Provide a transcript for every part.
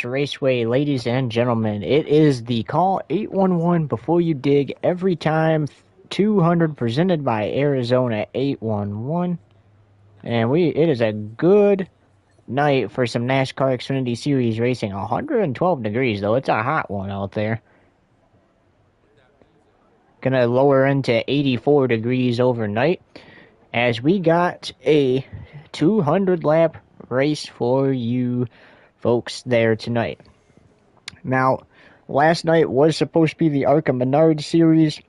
Raceway, ladies and gentlemen. It is the call 811 before you dig every time 200 presented by Arizona 811. And it is a good night for some NASCAR Xfinity Series racing. 112 degrees though. It's a hot one out there. Gonna lower into 84 degrees overnight as we got a 200 lap race for you folks there tonight. Now, last night was supposed to be the ARCA Menard series,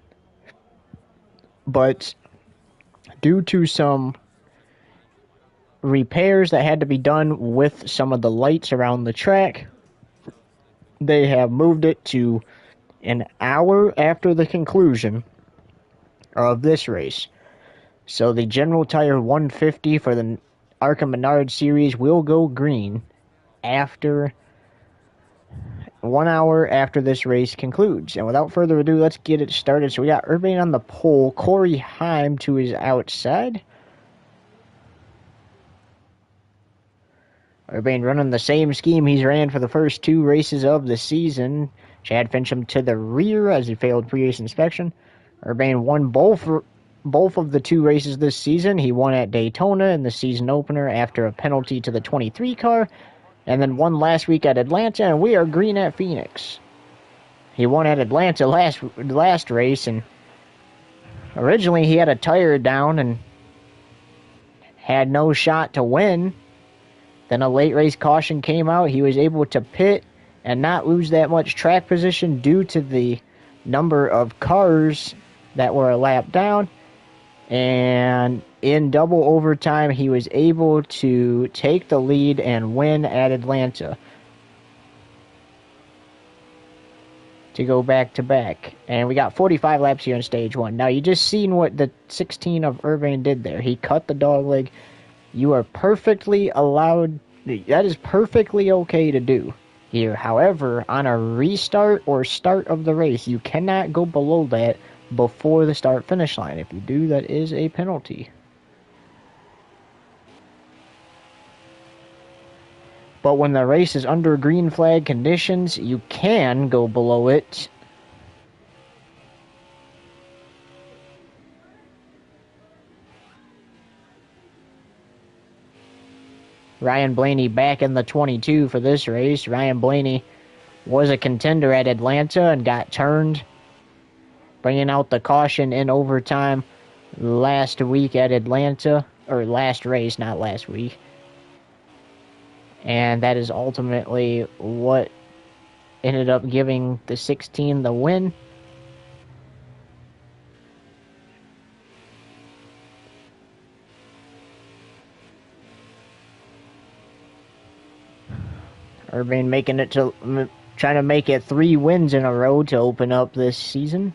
but due to some repairs that had to be done with some of the lights around the track, they have moved it to an hour after the conclusion of this race. So the General Tire 150 for the ARCA Menard series will go green after 1 hour after this race concludes. And without further ado, let's get it started. So we got Urbain on the pole, Corey Heim to his outside. Urbain running the same scheme he's ran for the first two races of the season. Chad Fincham to the rear as he failed pre-race inspection. Urbain won both of the two races this season. He won at Daytona in the season opener after a penalty to the 23 car, and then won last week at Atlanta, and we are green at Phoenix. He won at Atlanta last race, and originally he had a tire down and had no shot to win. Then a late race caution came out. He was able to pit and not lose that much track position due to the number of cars that were a lap down. And in double overtime, he was able to take the lead and win at Atlanta to go back-to-back. And we got 45 laps here in Stage 1. Now, you just seen what the 16 of Urbain did there. He cut the dog leg. You are perfectly allowed. That is perfectly okay to do here. However, on a restart or start of the race, you cannot go below that before the start-finish line. If you do, that is a penalty. But when the race is under green flag conditions, you can go below it. Ryan Blaney back in the 22 for this race. Ryan Blaney was a contender at Atlanta and got turned, bringing out the caution in overtime last week at Atlanta, or last race, not last week. And that is ultimately what ended up giving the 16 the win. Urbain trying to make it 3 wins in a row to open up this season.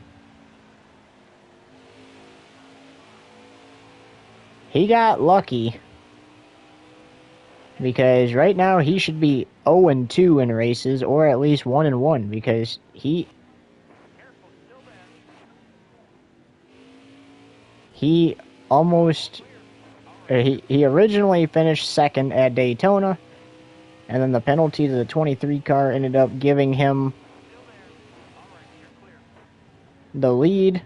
He got lucky because right now he should be 0-2 in races, or at least 1-1, because he originally finished second at Daytona, and then the penalty to the 23 car ended up giving him the lead.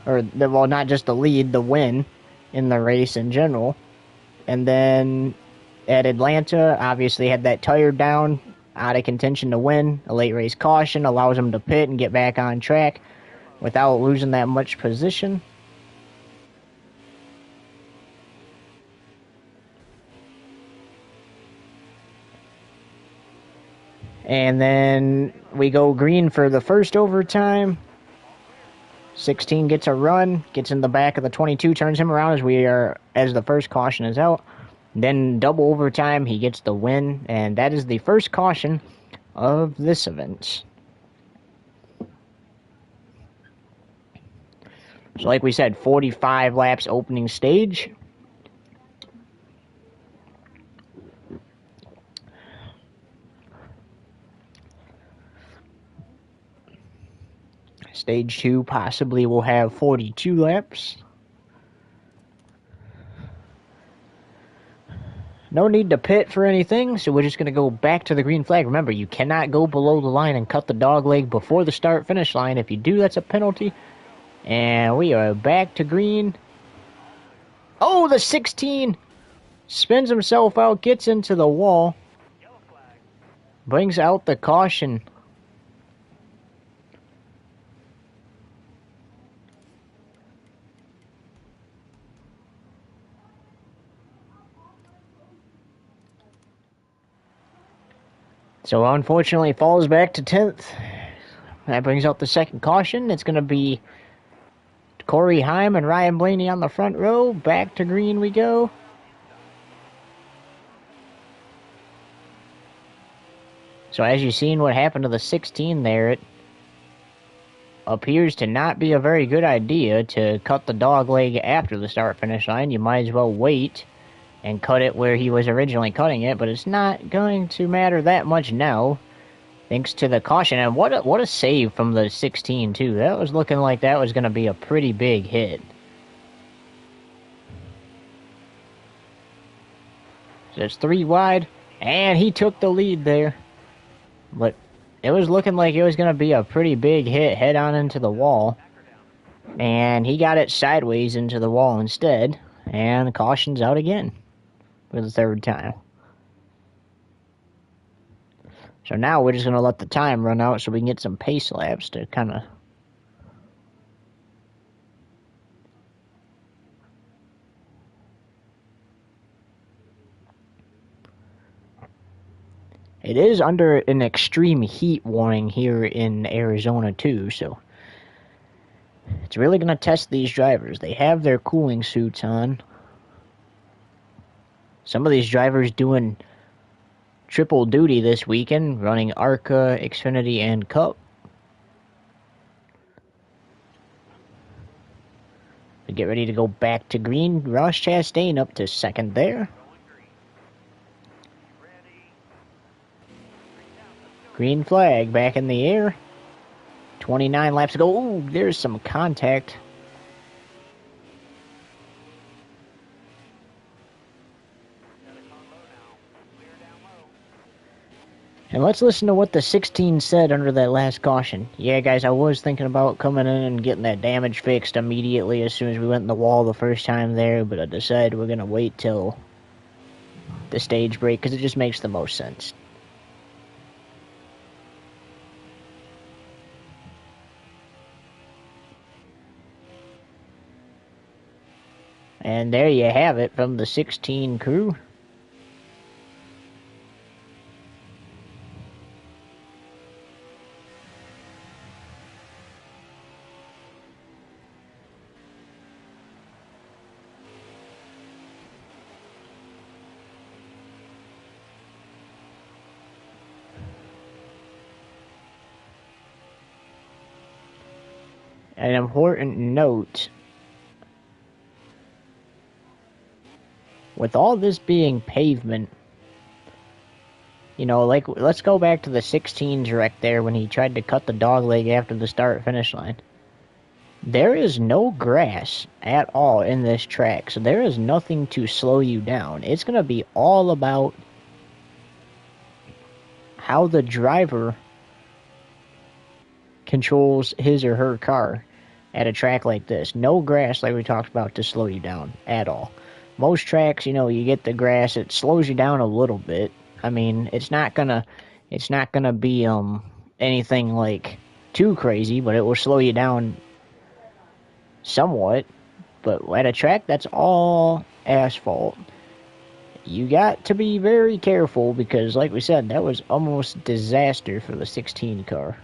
Well, not just the lead, the win in the race in general. And then at Atlanta, obviously had that tire down, out of contention to win. A late race caution allows him to pit and get back on track without losing that much position. And then we go green for the first overtime. 16 gets a run, gets in the back of the 22, turns him around as the first caution is out. Then double overtime, he gets the win, and that is the first caution of this event. So like we said, 45 laps opening stage. Stage 2 possibly will have 42 laps. No need to pit for anything, so we're just going to go back to the green flag. Remember, you cannot go below the line and cut the dog leg before the start-finish line. If you do, that's a penalty. And we are back to green. Oh, the 16 spins himself out, gets into the wall, brings out the caution. So unfortunately, falls back to 10th. That brings out the second caution. It's going to be Corey Heim and Ryan Blaney on the front row. Back to green we go. So as you've seen what happened to the 16 there, it appears to not be a very good idea to cut the dog leg after the start-finish line. You might as well wait and cut it where he was originally cutting it, but it's not going to matter that much now, thanks to the caution. And what a save from the 16, too. That was looking like that was going to be a pretty big hit. So it's 3 wide, and he took the lead there. But it was looking like it was going to be a pretty big hit head on into the wall. And he got it sideways into the wall instead. And the caution's out again for the third time. So now we're just going to let the time run out so we can get some pace laps to kind of... It is under an extreme heat warning here in Arizona too, so it's really going to test these drivers. They have their cooling suits on. Some of these drivers doing triple duty this weekend, running ARCA, Xfinity, and Cup. We get ready to go back to green. Ross Chastain up to second there. Green flag back in the air. 29 laps to go. Ooh, there's some contact. And let's listen to what the 16 said under that last caution. Yeah, guys, I was thinking about coming in and getting that damage fixed immediately as soon as we went in the wall the first time there, but I decided we're going to wait till the stage break because it just makes the most sense. And there you have it from the 16 crew. An important note, with all this being pavement, you know, like, let's go back to the 16's wreck there when he tried to cut the dog leg after the start-finish line. There is no grass at all in this track, so there is nothing to slow you down. It's going to be all about how the driver controls his or her car at a track like this. No grass, like we talked about, to slow you down at all. Most tracks, you know, you get the grass, it slows you down a little bit. I mean, it's not gonna be anything like too crazy, but it will slow you down somewhat. But at a track that's all asphalt, you got to be very careful because, like we said, that was almost disaster for the 16 car.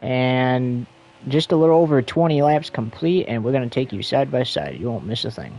And just a little over 20 laps complete, and we're going to take you side by side. You won't miss a thing.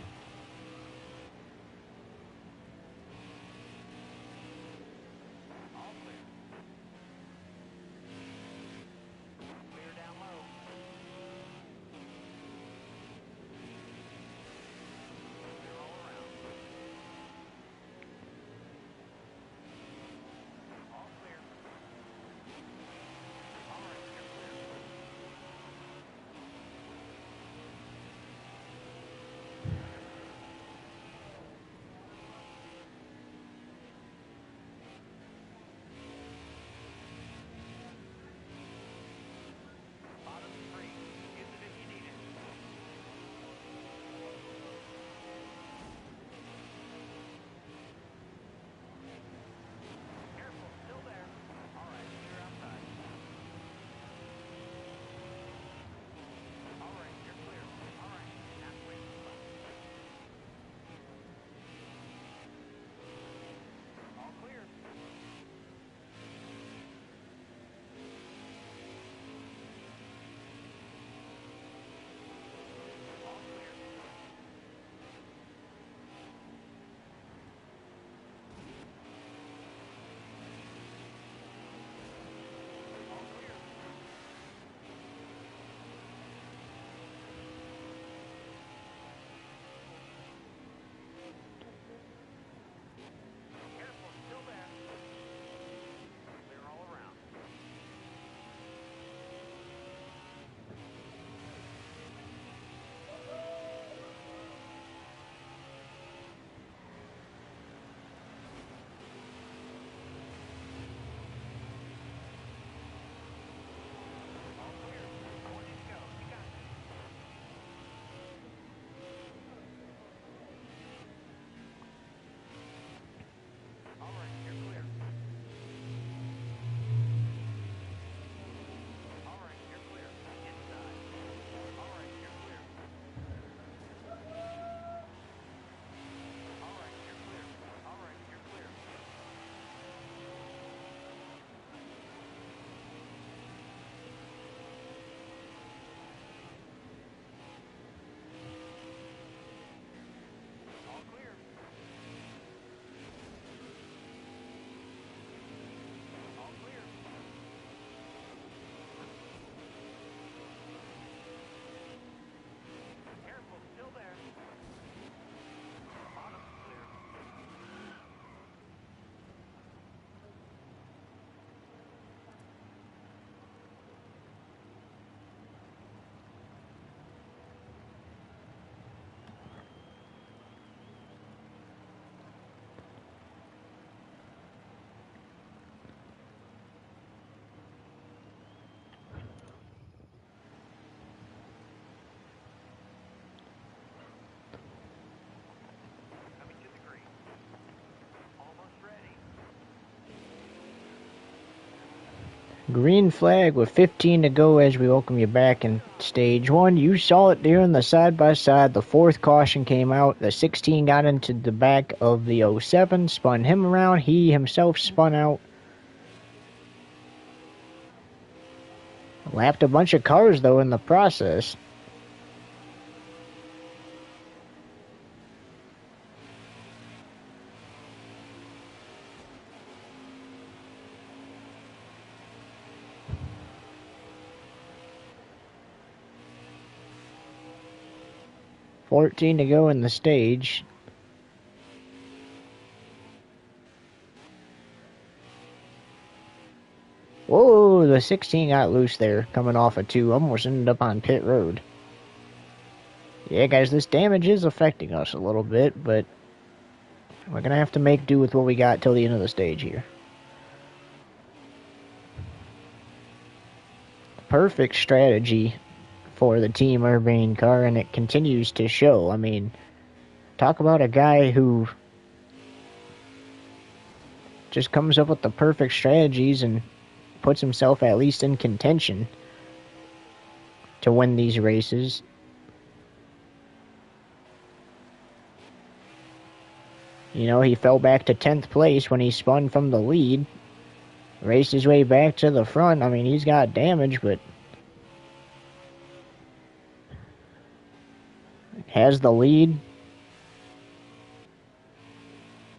Green flag with 15 to go as we welcome you back in stage 1. You saw it during the side-by-side. The 4th caution came out. The 16 got into the back of the 07, spun him around. He himself spun out. Lapped a bunch of cars, though, in the process. $14 to go in the stage. Whoa, the 16 got loose there, coming off a 2. Almost ended up on pit road. Yeah, guys, this damage is affecting us a little bit, but we're going to have to make do with what we got till the end of the stage here. Perfect strategy for the Team Urbain car, and it continues to show. I mean, talk about a guy who just comes up with the perfect strategies and puts himself at least in contention to win these races. You know, he fell back to 10th place when he spun from the lead. Raced his way back to the front. I mean, he's got damage, but has the lead.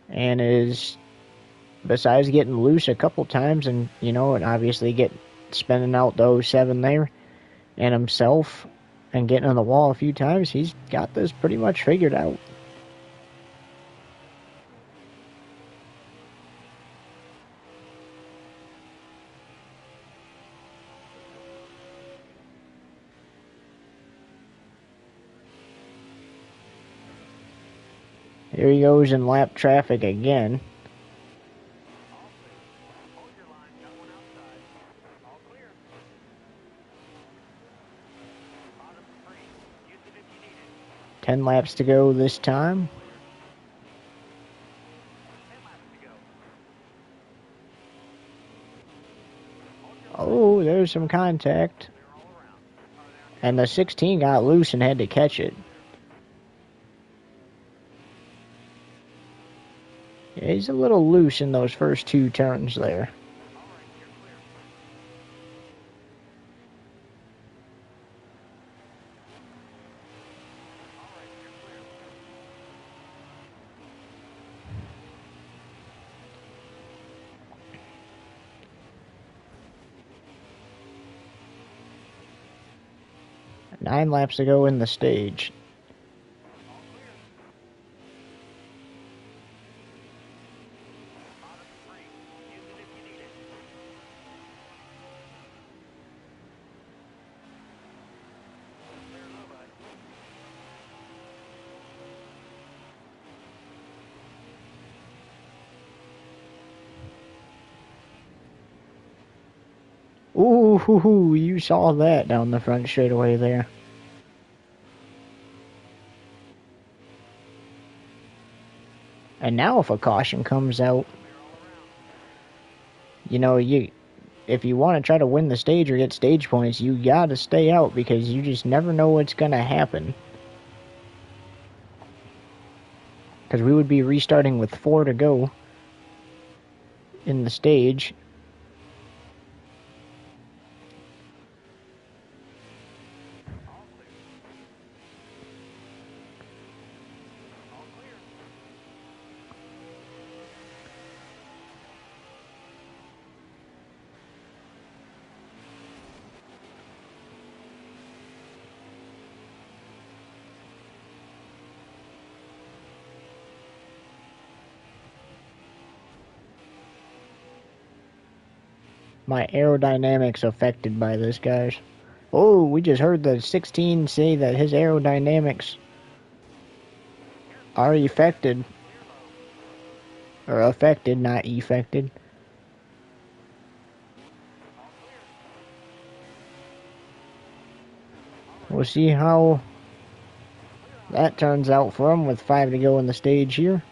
And is, besides getting loose a couple times and, you know, and obviously spinning out the 07 there and himself and getting on the wall a few times, he's got this pretty much figured out. Here he goes in lap traffic again. Ten laps to go this time. Oh, there's some contact. And the 16 got loose and had to catch it. Yeah, he's a little loose in those first 2 turns there. Nine laps to go in the stage. Ooh, you saw that down the front straightaway there. And now if a caution comes out, you know, if you want to try to win the stage or get stage points, you got to stay out because you just never know what's going to happen. Because we would be restarting with 4 to go in the stage. My aerodynamics affected by this, guys. Oh, we just heard the 16 say that his aerodynamics are affected. Or affected, not effected. We'll see how that turns out for him with 5 to go in the stage here.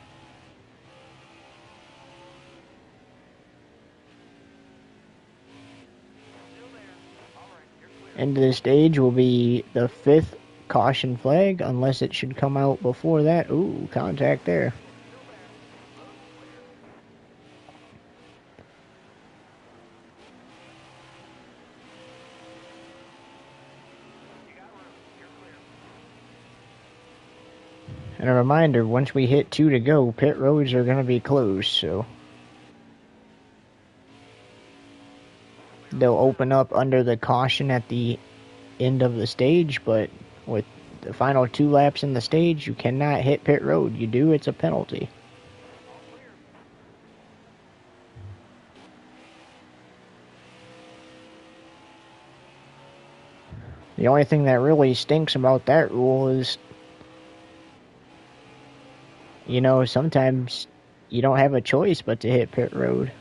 end of the stage will be the 5th caution flag, unless it should come out before that. Ooh, contact there. And a reminder, once we hit 2 to go, pit roads are going to be closed, so they'll open up under the caution at the end of the stage, but with the final 2 laps in the stage, you cannot hit pit road. You do, it's a penalty. The only thing that really stinks about that rule is, you know, sometimes you don't have a choice but to hit pit road.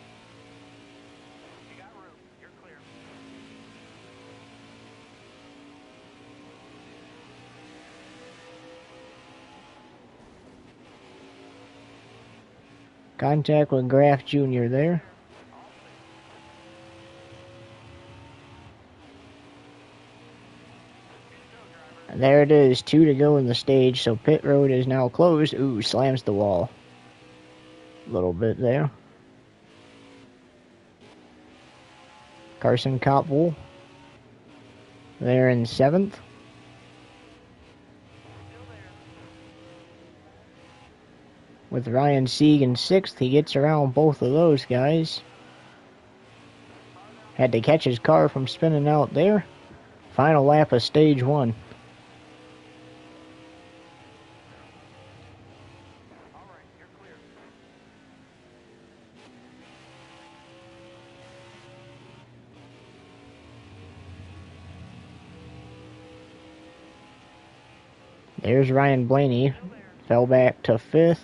Contact with Graff Jr. there. And there it is, 2 to go in the stage, so pit road is now closed. Ooh, slams the wall. A little bit there. Carson Copwell there in 7th. With Ryan Sieg in 6th, he gets around both of those guys. Had to catch his car from spinning out there. Final lap of stage 1. There's Ryan Blaney. Fell back to 5th.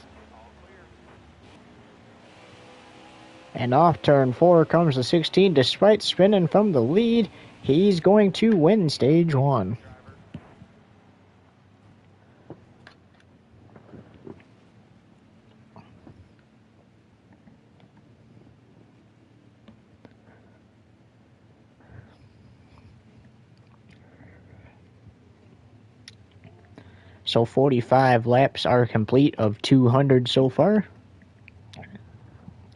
And off turn 4 comes the 16. Despite spinning from the lead, he's going to win stage 1. So 45 laps are complete of 200 so far.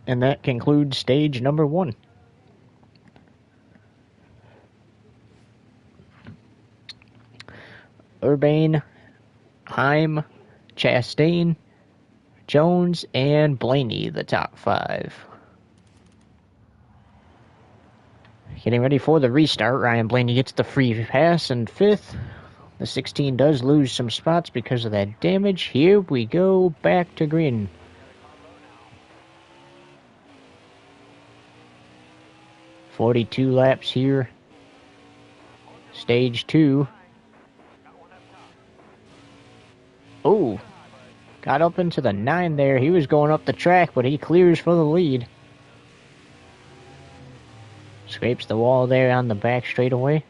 And that concludes stage number 1. Urbain, Heim, Chastain, Jones, and Blaney, the top 5. Getting ready for the restart. Ryan Blaney gets the free pass in 5th. The 16 does lose some spots because of that damage. Here we go, back to green. "42 laps here. Stage 2. Oh, got up into the 9 there. He was going up the track, but he clears for the lead. Scrapes the wall there on the back straightaway.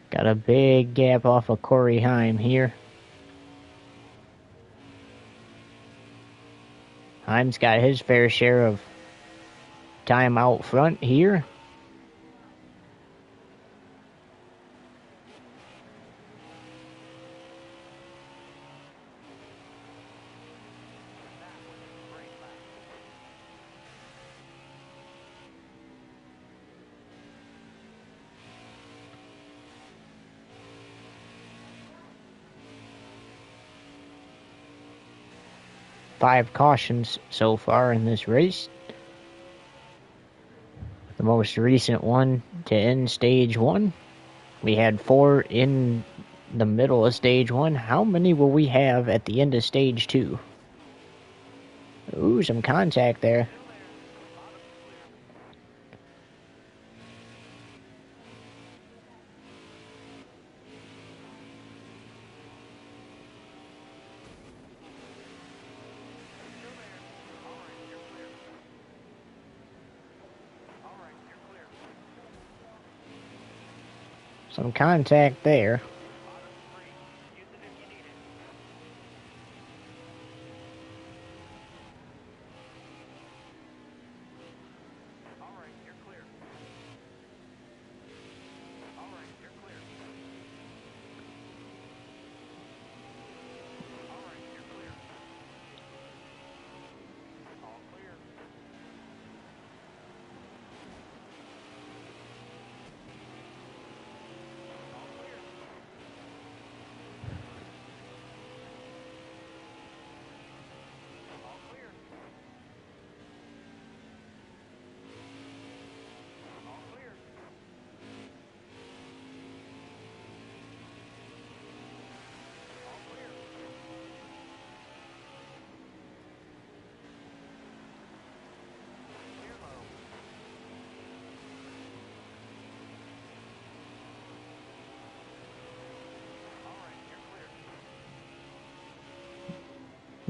Got a big gap off of Corey Heim here. Heim's got his fair share of time out front here. Five cautions so far in this race. The most recent one to end stage 1. We had 4 in the middle of stage 1. How many will we have at the end of stage 2? Ooh, some contact there. Some contact there.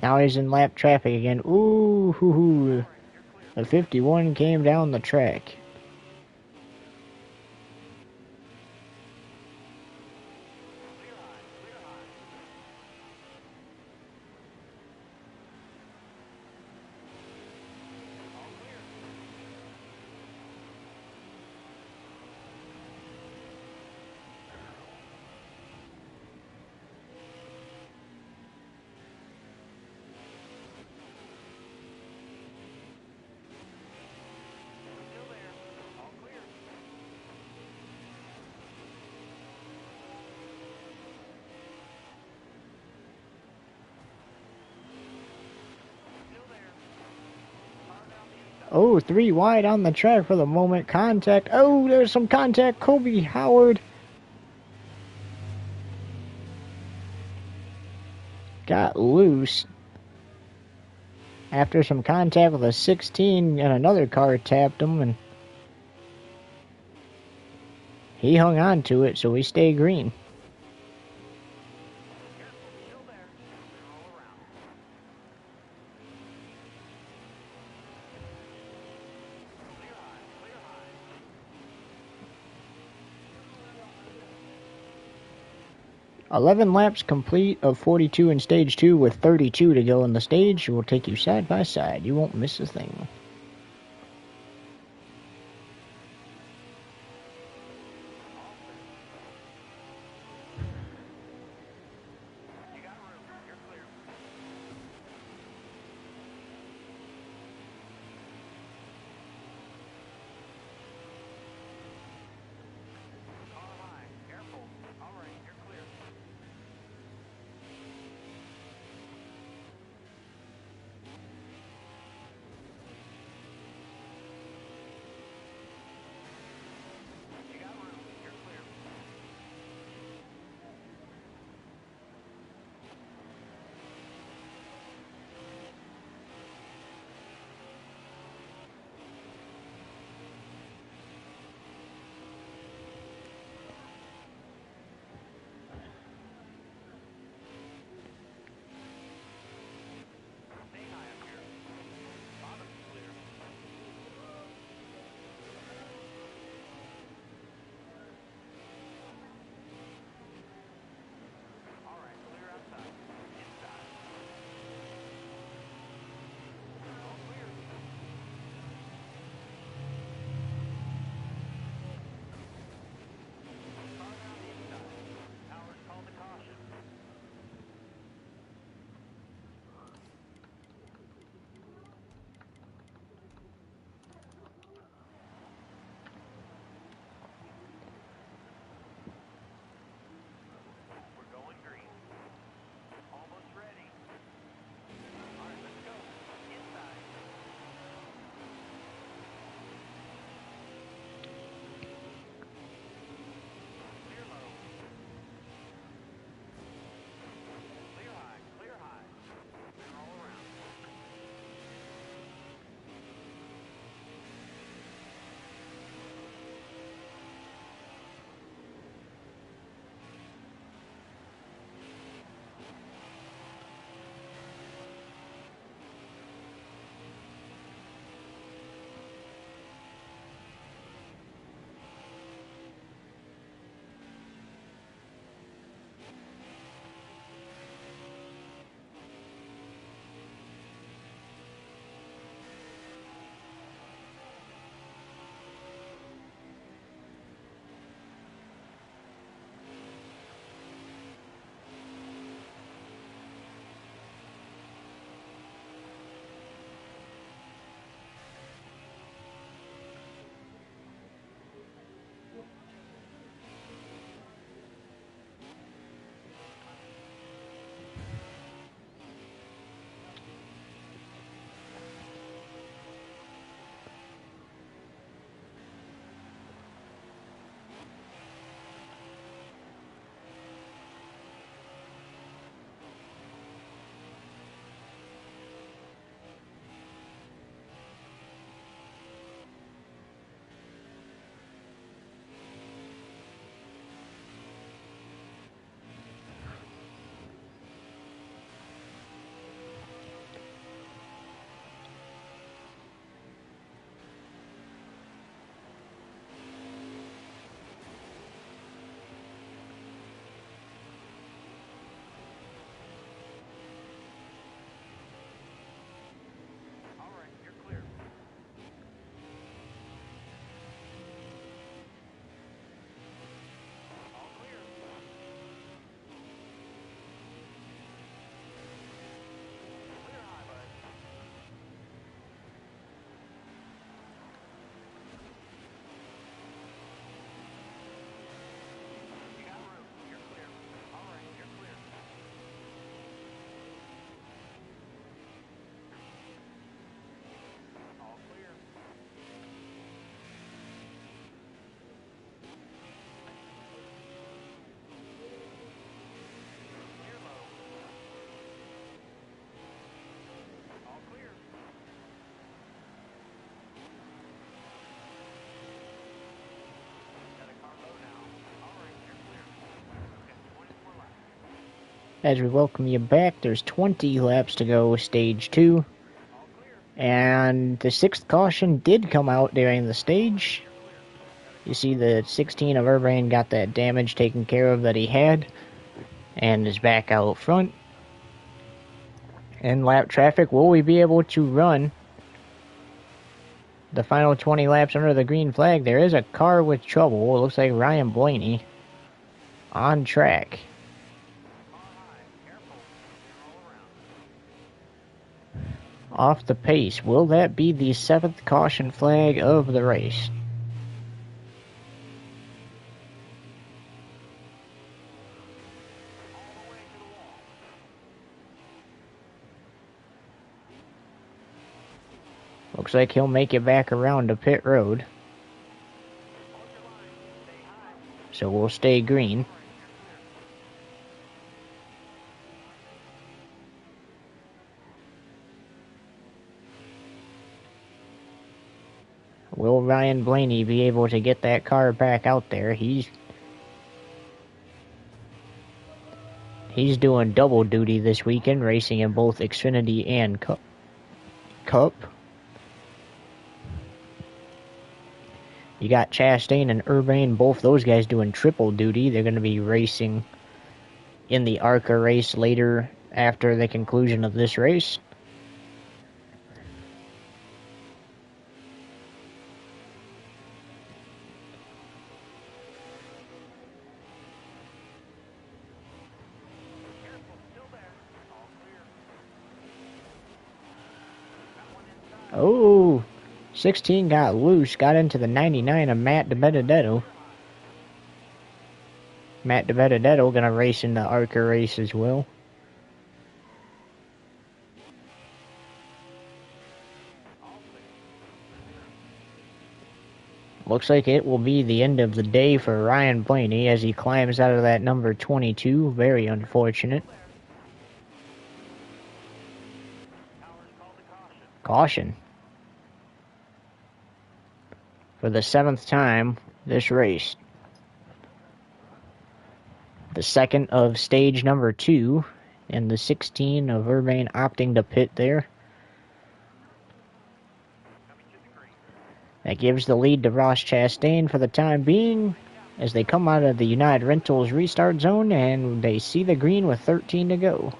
Now he's in lap traffic again. Ooh, hoo, hoo. The 51 came down the track. Oh, 3 wide on the track for the moment. Contact. Oh, there's some contact. Kobe Howard got loose after some contact with a 16, and another car tapped him, and he hung on to it, so we stay green. "11 laps complete of 42 in stage 2 with 32 to go in the stage. We'll take you side by side. You won't miss a thing." as we welcome you back. There's 20 laps to go, stage 2. And the 6th caution did come out during the stage. You see the 16 of Urbain got that damage taken care of that he had, and is back out front. In lap traffic, will we be able to run the final 20 laps under the green flag? There is a car with trouble. It looks like Ryan Blaney on track. Off the pace. Will that be the 7th caution flag of the race? Looks like he'll make it back around to pit road. So we'll stay green. Will Ryan Blaney be able to get that car back out there? He's doing double duty this weekend, racing in both Xfinity and Cup. You got Chastain and Urbain, both those guys doing triple duty. They're going to be racing in the ARCA race later after the conclusion of this race. Oh, 16 got loose, got into the 99 of Matt DiBenedetto. Matt DiBenedetto going to race in the ARCA race as well. Looks like it will be the end of the day for Ryan Blaney as he climbs out of that number 22. Very unfortunate. Caution. For the 7th time this race. The 2nd of stage number 2, and the 16 of Urbain opting to pit there. That gives the lead to Ross Chastain for the time being as they come out of the United Rentals restart zone and they see the green with 13 to go.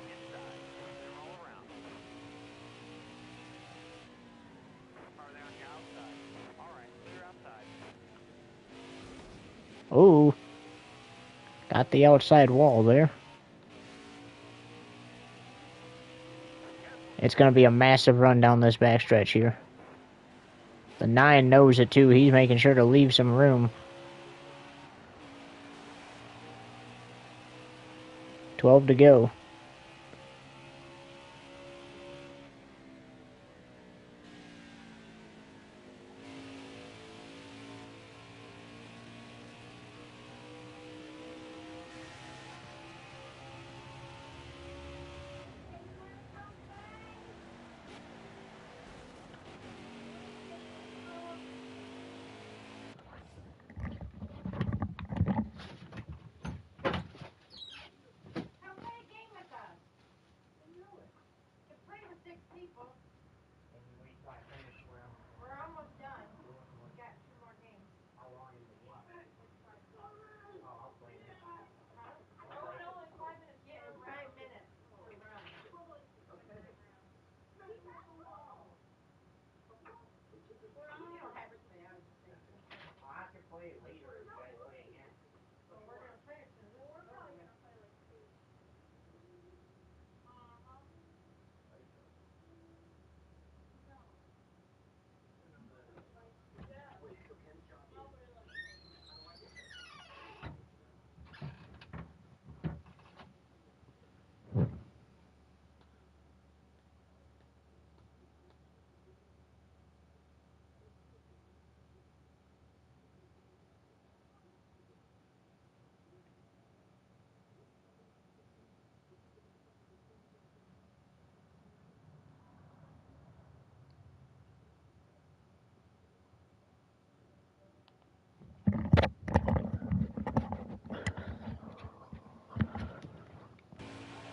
Oh, got the outside wall there. It's going to be a massive run down this backstretch here. The 9 knows it too. He's making sure to leave some room. 12 to go.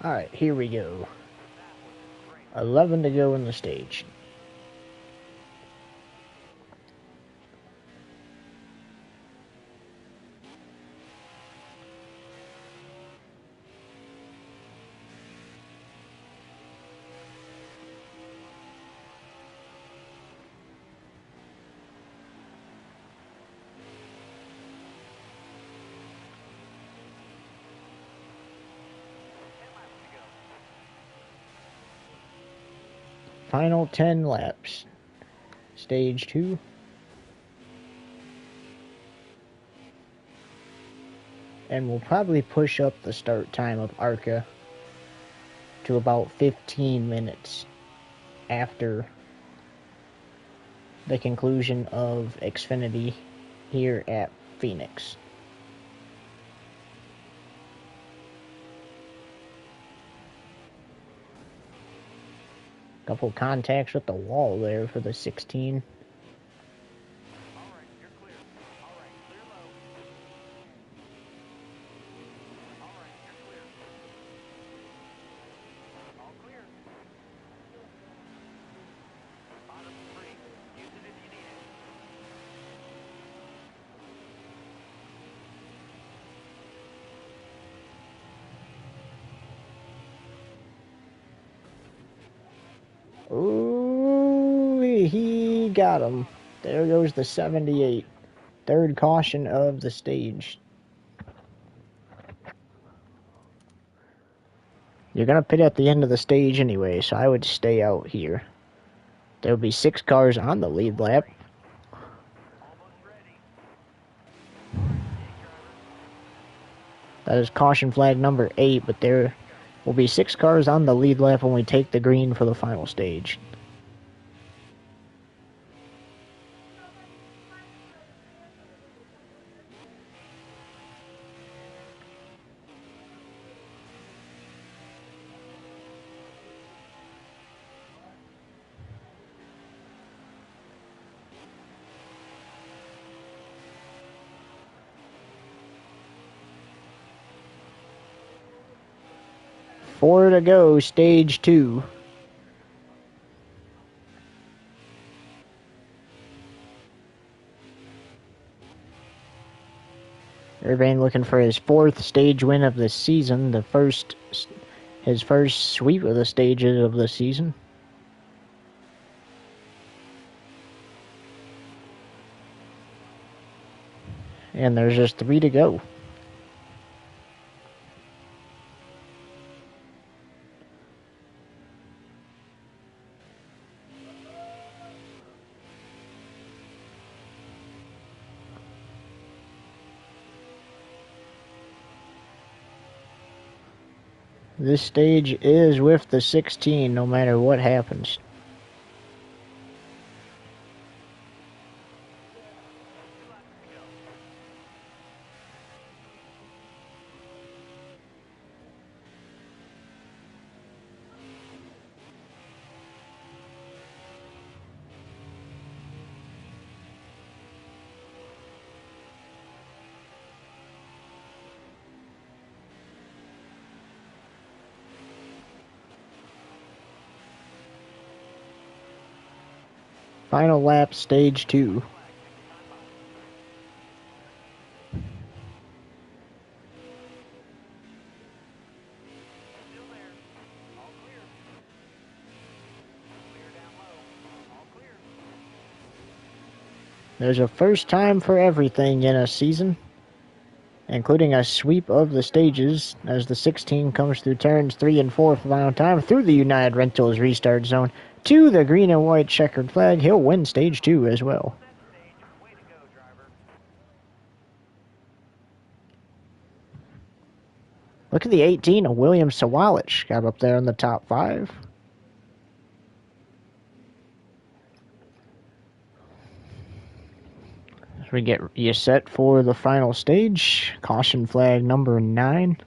Alright, here we go. 11 to go in the stage. Final 10 laps. Stage 2. And we'll probably push up the start time of ARCA to about 15 minutes after the conclusion of Xfinity here at Phoenix. Couple contacts with the wall there for the 16. Ooh, he got him. There goes the 78. Third caution of the stage. You're going to pit at the end of the stage anyway, so I would stay out here. There will be 6 cars on the lead lap. That is caution flag number 8, but there will be 6 cars on the lead lap when we take the green for the final stage. Four to go, stage 2. Urbain looking for his 4th stage win of the season, his first sweep of the stages of the season. And there's just 3 to go. This stage is with the 16 no matter what happens. Final lap, stage 2. There's a first time for everything in a season, including a sweep of the stages as the 16 comes through turns 3 and 4 for the final time through the United Rentals restart zone to the green and white checkered flag. He'll win stage 2 as well. Look at the 18 of William Sawalich. Got up there in the top 5. As we get you set for the final stage. Caution flag number 9.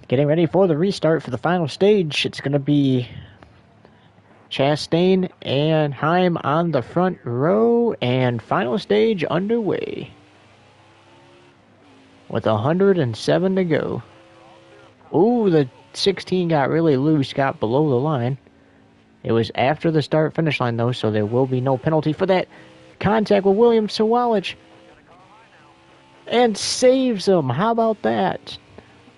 Getting ready for the restart for the final stage. It's going to be Chastain and Heim on the front row, and final stage underway with 107 to go. Ooh, the 16 got really loose, got below the line. It was after the start-finish line, though, so there will be no penalty for that contact with William Sawalich. And saves him. How about that?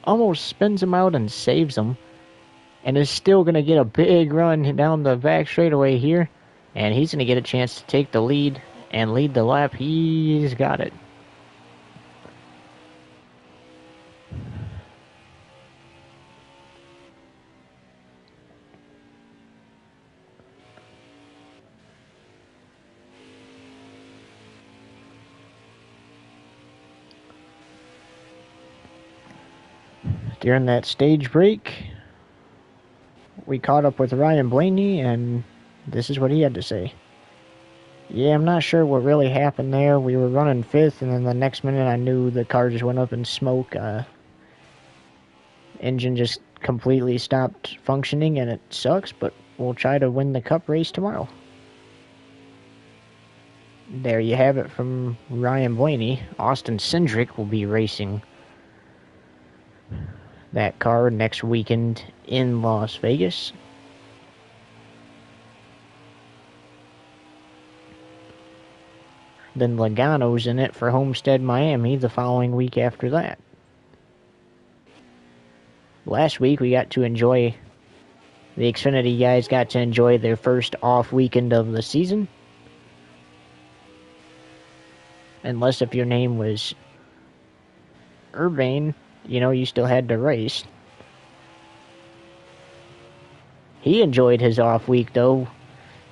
Almost spins him out and saves him. And is still going to get a big run down the back straightaway here. And he's going to get a chance to take the lead and lead the lap. He's got it. During that stage break, we caught up with Ryan Blaney, and this is what he had to say. Yeah, I'm not sure what really happened there. We were running fifth, and then the next minute I knew the car just went up in smoke. Engine just completely stopped functioning, and it sucks, but we'll try to win the cup race tomorrow. There you have it from Ryan Blaney. Austin Cindric will be racing that car next weekend in Las Vegas. Then Logano's in it for Homestead, Miami the following week after that. Last week we got to enjoy, the Xfinity guys got to enjoy their first off weekend of the season. Unless if your name was Urbain, you still had to race. He enjoyed his off week, though,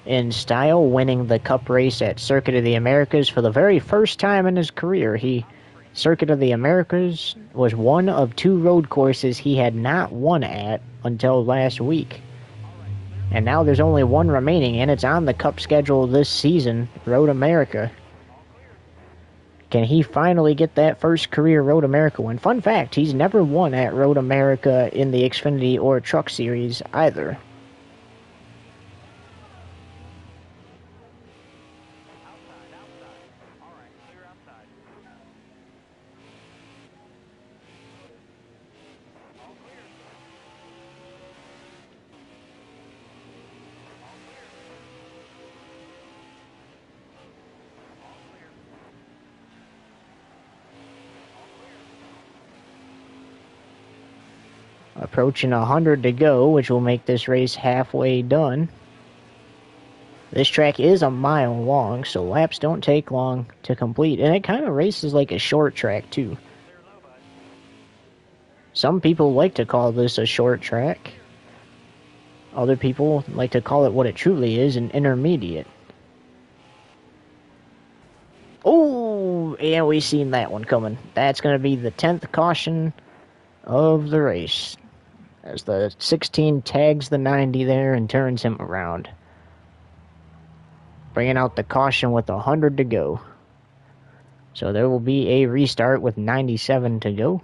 in style, winning the Cup race at Circuit of the Americas for the very first time in his career. Circuit of the Americas was one of two road courses he had not won at until last week. And now there's only one remaining, and it's on the Cup schedule this season, Road America. Can he finally get that first career Road America win? Fun fact, he's never won at Road America in the Xfinity or Truck Series either. Approaching 100 to go, which will make this race halfway done. This track is a mile long, so laps don't take long to complete. And it kind of races like a short track, too. Some people like to call this a short track. Other people like to call it what it truly is, an intermediate. Oh, yeah, we seen that one coming. That's going to be the 10th caution of the race, as the 16 tags the 90 there and turns him around, bringing out the caution with 100 to go. So there will be a restart with 97 to go.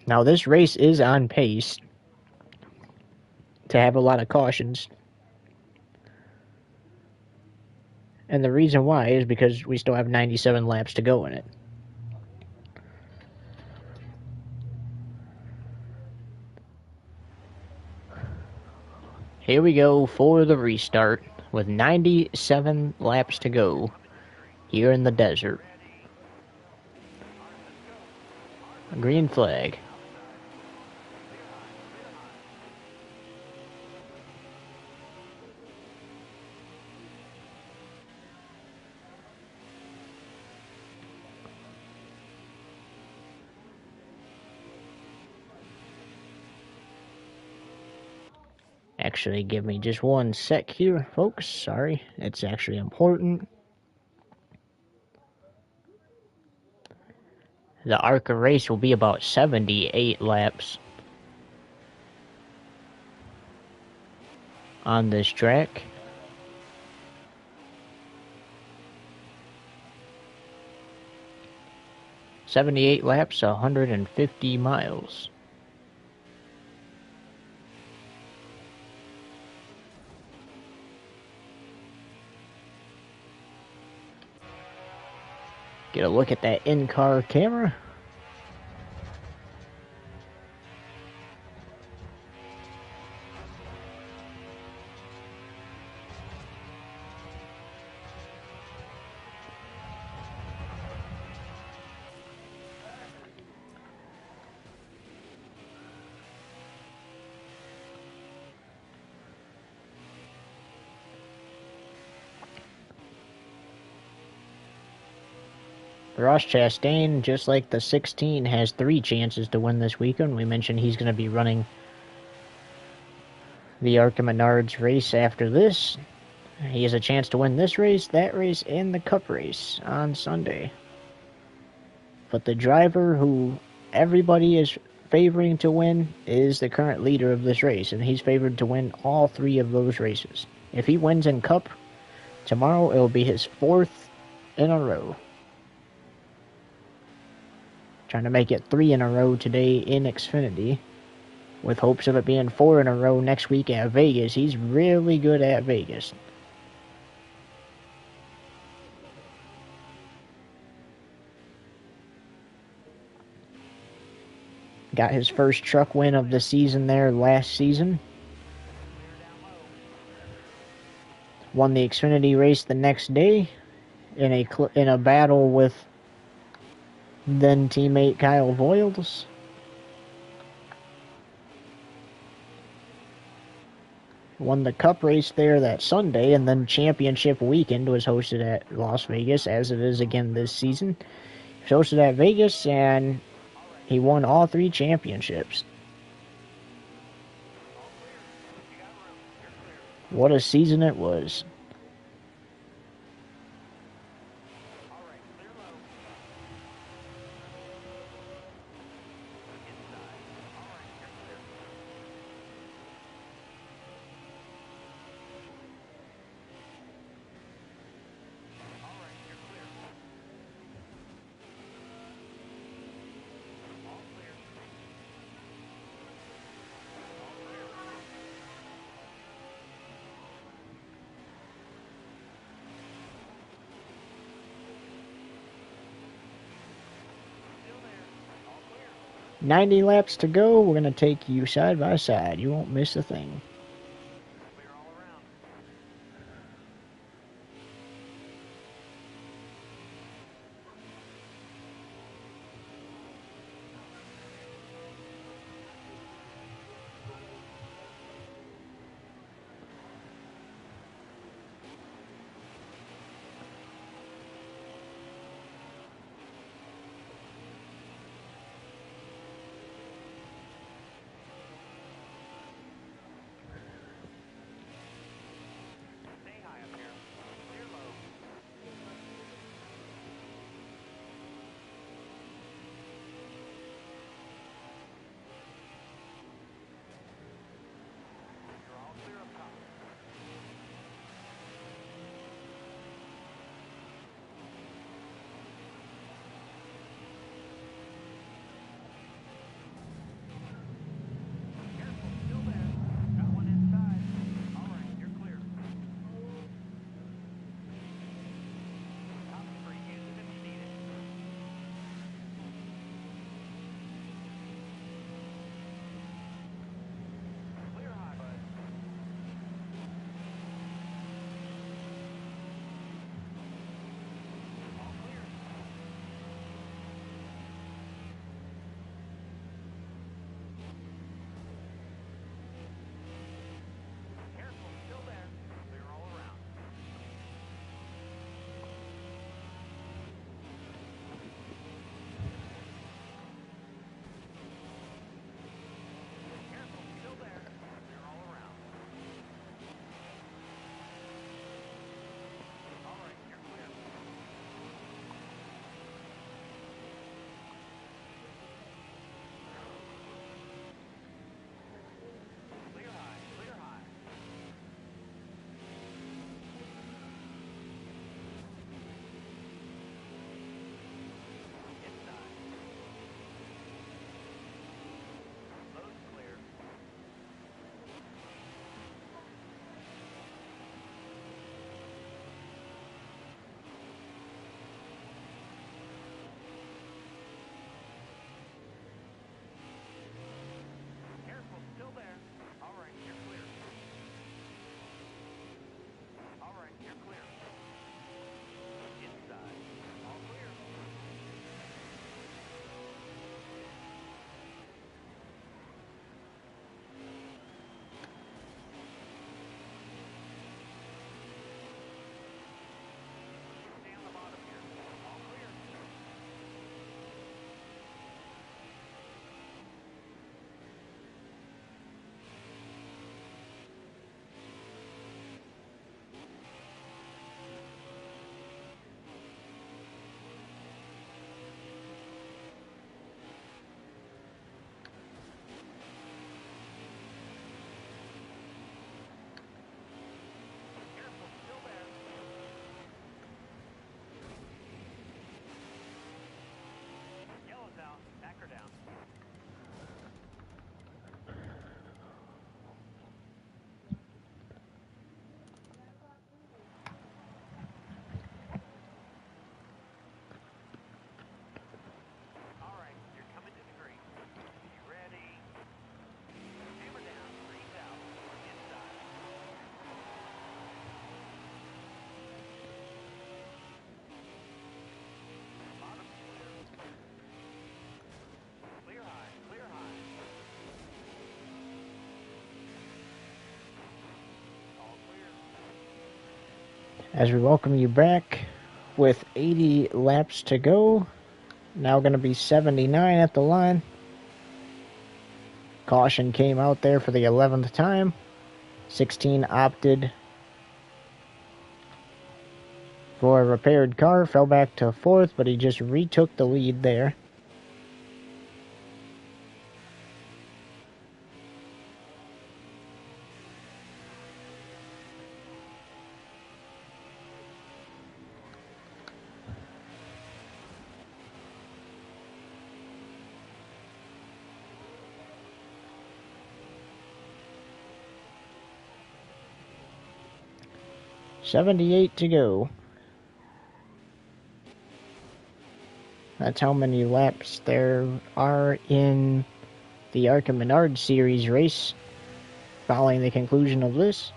Now this race is on pace to have a lot of cautions. And the reason why is because we still have 97 laps to go in it. Here we go for the restart with 97 laps to go here in the desert. A green flag. Actually, give me just one sec here, folks. Sorry, it's actually important. The ARCA race will be about 78 laps. on this track. "78 laps, 150 miles. Get a look at that in-car camera. Ross Chastain, just like the 16, has 3 chances to win this weekend. We mentioned he's going to be running the ARCA Menards race after this. He has a chance to win this race, that race, and the Cup race on Sunday. But the driver who everybody is favoring to win is the current leader of this race, and he's favored to win all 3 of those races. If he wins in Cup tomorrow, it will be his 4th in a row. Trying to make it 3 in a row today in Xfinity, with hopes of it being 4 in a row next week at Vegas. He's really good at Vegas. Got his first truck win of the season there last season. Won the Xfinity race the next day in a battle with then teammate Kyle Voyles. Won the Cup race there that Sunday, and then championship weekend was hosted at Las Vegas, as it is again this season. It was hosted at Vegas, and he won all 3 championships. What a season it was. "90 laps to go. We're going to take you side by side. You won't miss a thing." As we welcome you back with 80 laps to go. Now going to be 79 at the line. Caution came out there for the 11th time. 16 opted for a repaired car. Fell back to 4th, but he just retook the lead there. $78 to go. That's how many laps there are in the Arca Menard Series race following the conclusion of this.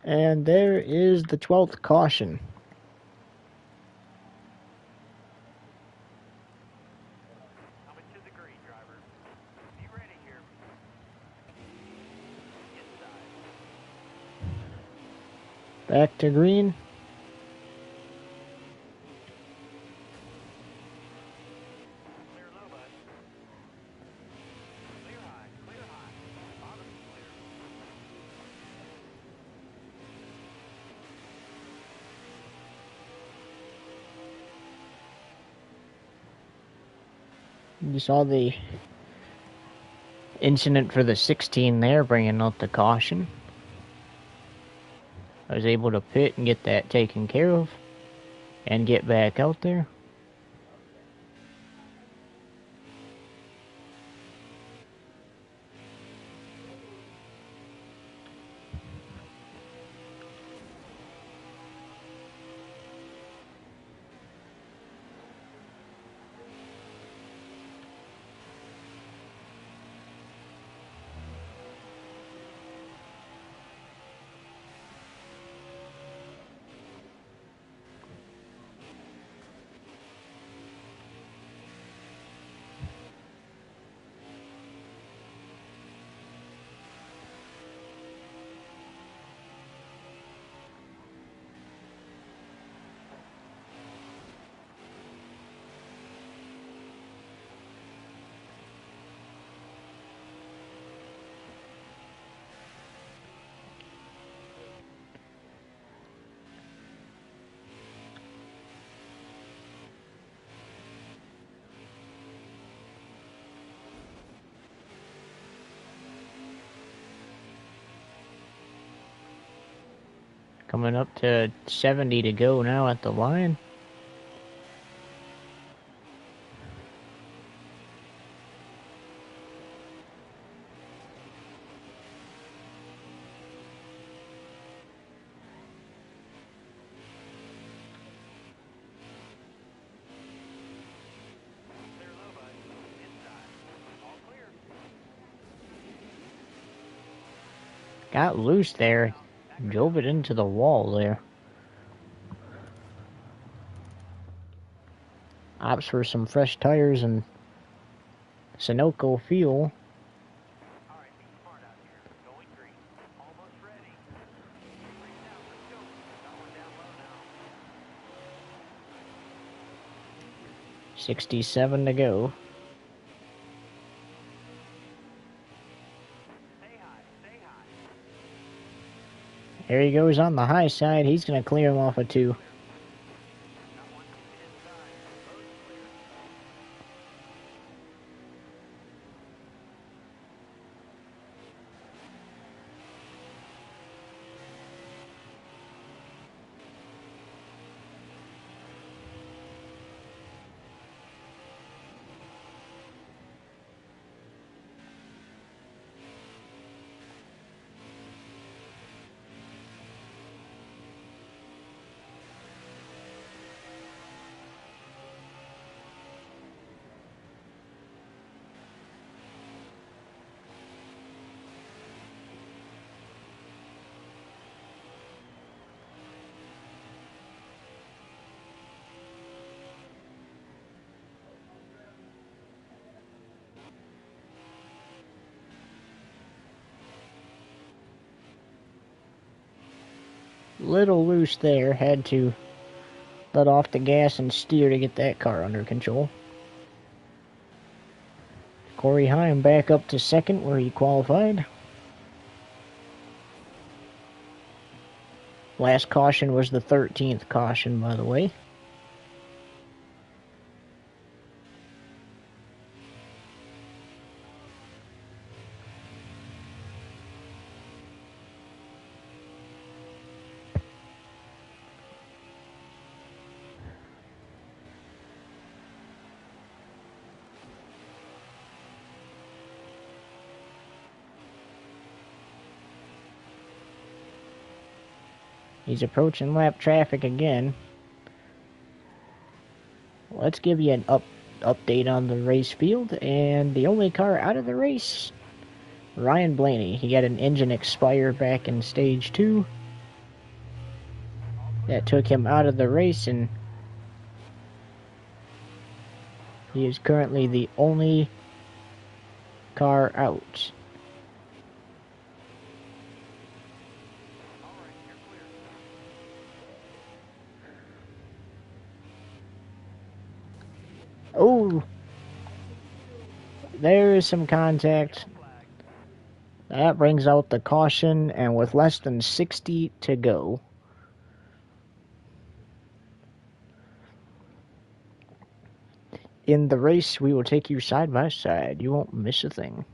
And there is the 12th caution. Coming to the green, driver. Be ready here. Inside. Back to green. Clear low, bud. Clear high, clear high. Bottom clear. You saw the incident for the 16 there, bringing out the caution. I was able to pit and get that taken care of and get back out there. Coming up to 70 to go now at the line. Clear low, bud. Inside. All clear. Got loose there. Drove it into the wall there. Opts for some fresh tires and Sunoco fuel. All right, be smart out here. Going green. Almost ready. Green out. Let's go. Got one down low now. 67 to go. Stay high. Stay high. There he goes on the high side. He's going to clear him off a 2. Got one keeping inside. Road's clear. Little loose there. Had to let off the gas and steer to get that car under control. Corey Heim back up to second where he qualified. Last caution was the 13th caution, by the way. He's approaching lap traffic again. Let's give you an update on the race field. And the only car out of the race, Ryan Blaney. He got an engine expire back in stage 2. That took him out of the race, and he is currently the only car out. Oh, there is some contact. That brings out the caution, and with less than 60 to go, in the race, we will take you side by side. You won't miss a thing.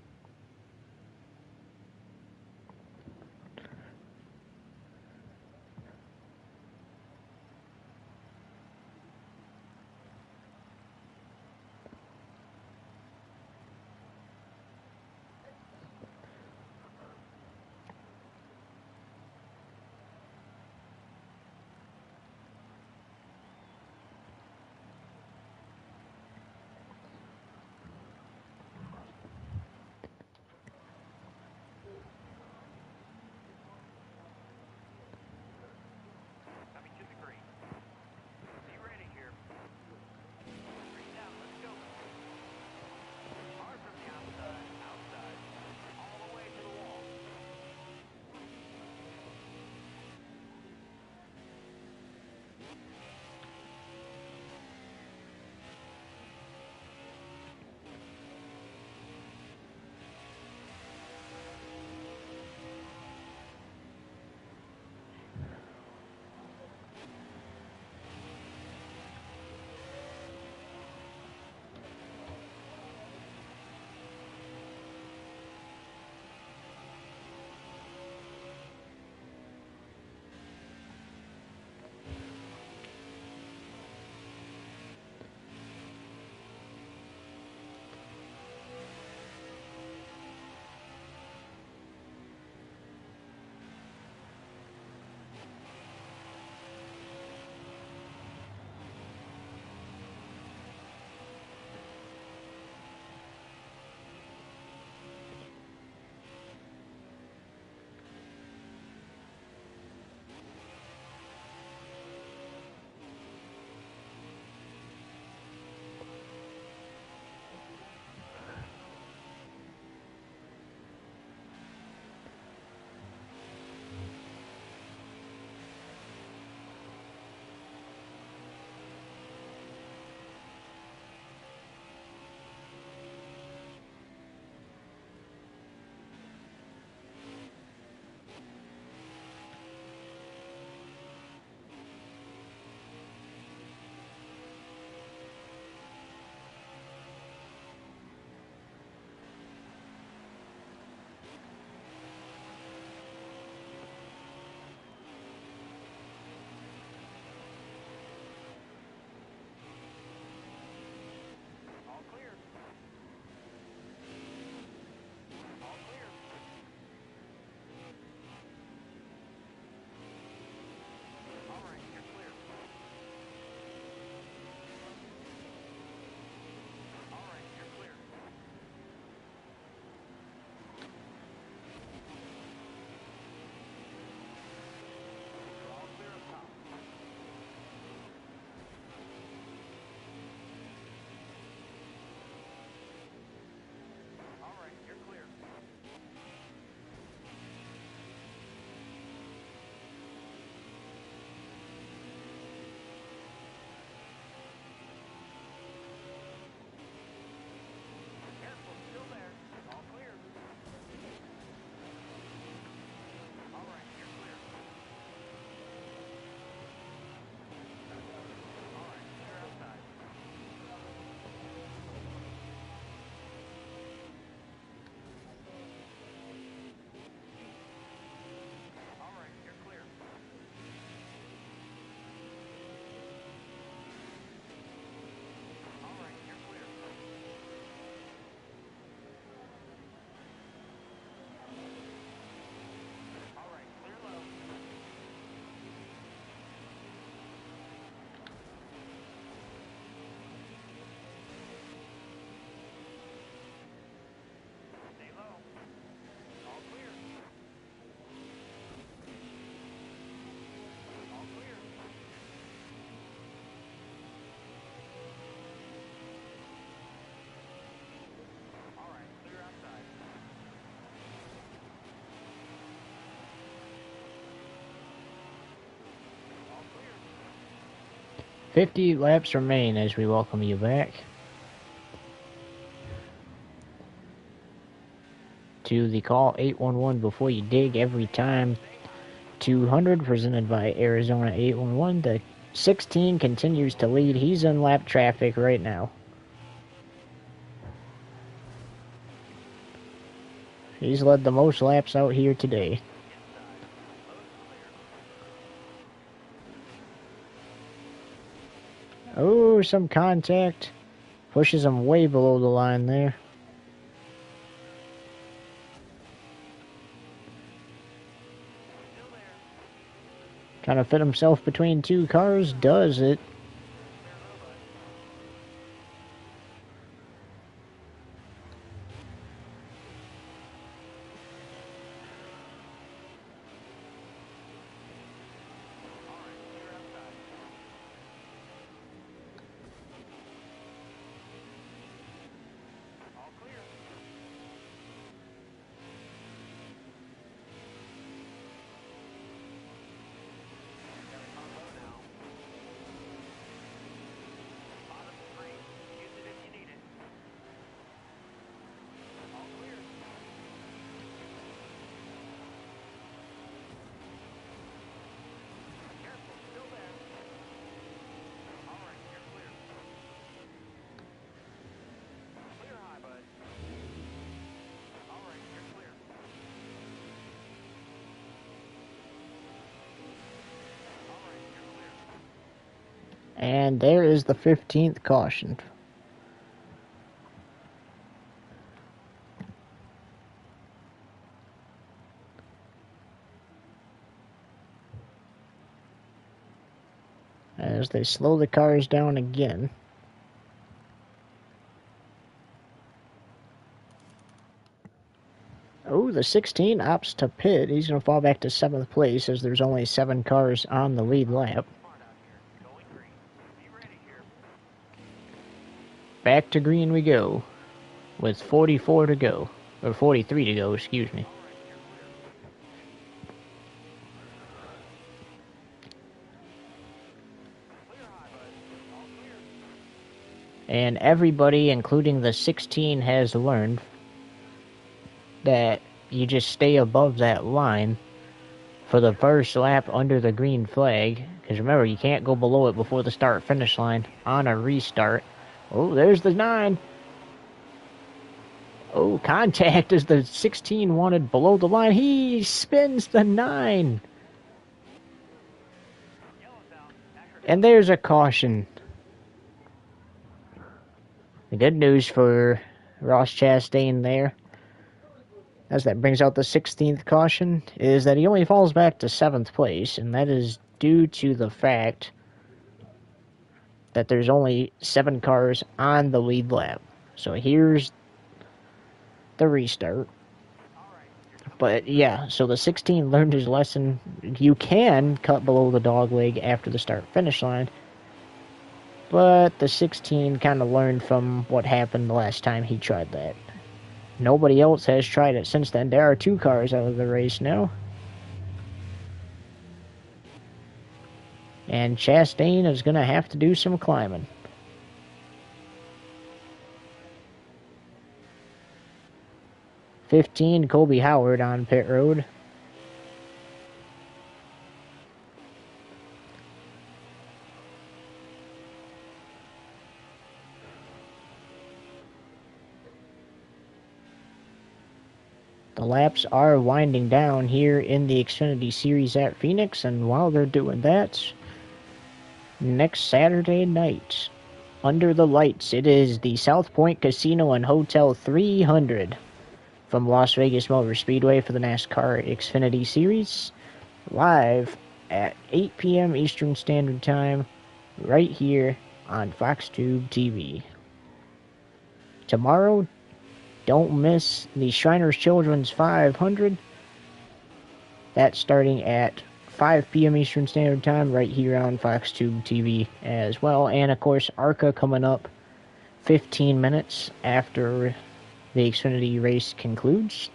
50 laps remain as we welcome you back to the call 811 before you dig every time 200 presented by Arizona 811. The 16 continues to lead. He's in lap traffic right now. He's led the most laps out here today. Oh, some contact. Pushes him way below the line there. Trying to fit himself between two cars. Does it. And there is the 15th caution. As they slow the cars down again. Oh, the 16 opts to pit. He's going to fall back to 7th place as there's only 7 cars on the lead lap. Back to green we go with 44 to go. Or 43 to go, excuse me. And everybody, including the 16, has learned that you just stay above that line for the first lap under the green flag. Because remember, you can't go below it before the start-finish line on a restart. Oh, there's the 9. Oh, contact as the 16 wanted below the line. He spins the 9. And there's a caution. The good news for Ross Chastain there, as that brings out the 16th caution, is that he only falls back to 7th place, and that is due to the fact that there's only 7 cars on the lead lap. So here's the restart. But yeah, so the 16 learned his lesson. You can cut below the dogleg after the start-finish line, but the 16 kind of learned from what happened the last time he tried that. Nobody else has tried it since then. There are 2 cars out of the race now. And Chastain is going to have to do some climbing. '15, Colby Howard on pit road. The laps are winding down here in the Xfinity Series at Phoenix, and while they're doing that, next Saturday night, under the lights, it is the South Point Casino and Hotel 300 from Las Vegas Motor Speedway for the NASCAR Xfinity Series, live at 8 p.m. Eastern Standard Time, right here on FoxTube TV. Tomorrow, don't miss the Shriners Children's 500. That's starting at 5 p.m. Eastern Standard Time right here on FoxTube TV as well. And, of course, ARCA coming up 15 minutes after the Xfinity race concludes.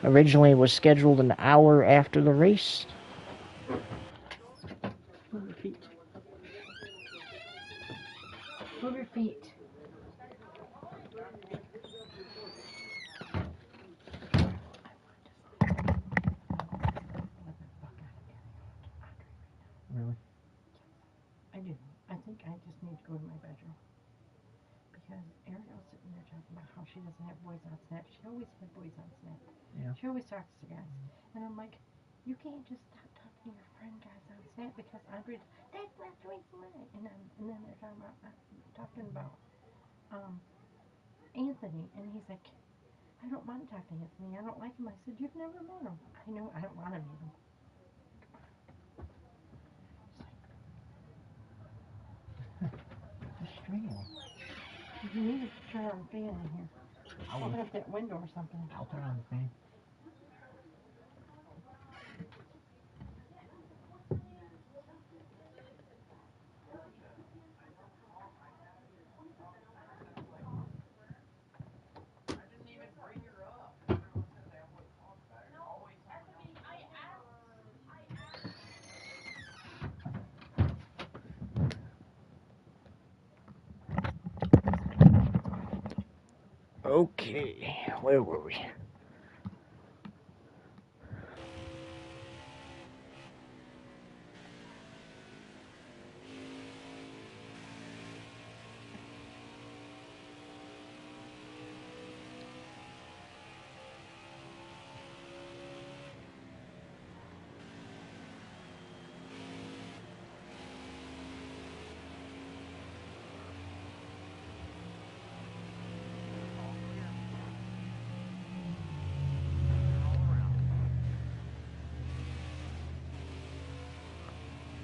Originally, it was scheduled an hour after the race. feet. Really? I do. I think I just need to go to my bedroom. Because Ariel's sitting there talking about how she doesn't have boys on Snap. She always had boys on Snap. Yeah. She always talks to guys. And I'm like, you can't just stop talking to your friend guys on Snap because Andre's, that's not the reason why. And then they're talking about Anthony. And he's like, I don't want to talk to Anthony. I don't like him. I said, you've never met him. I know. I don't want to meet him. Just strangle. You need to turn on the fan in here. Open up that window or something. I'll turn on the fan. Okay, where were we?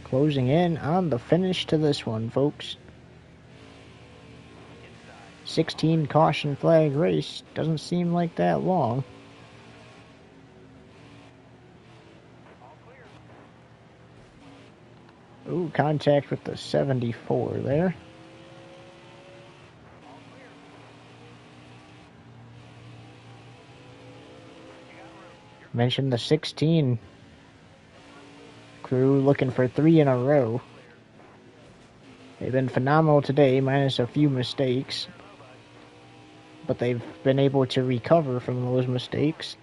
Closing in on the finish to this one, folks. 16 caution flag race. Doesn't seem like that long. Ooh, contact with the 74 there. Mentioned the 16 crew looking for 3 in a row. They've been phenomenal today, minus a few mistakes. But they've been able to recover from those mistakes.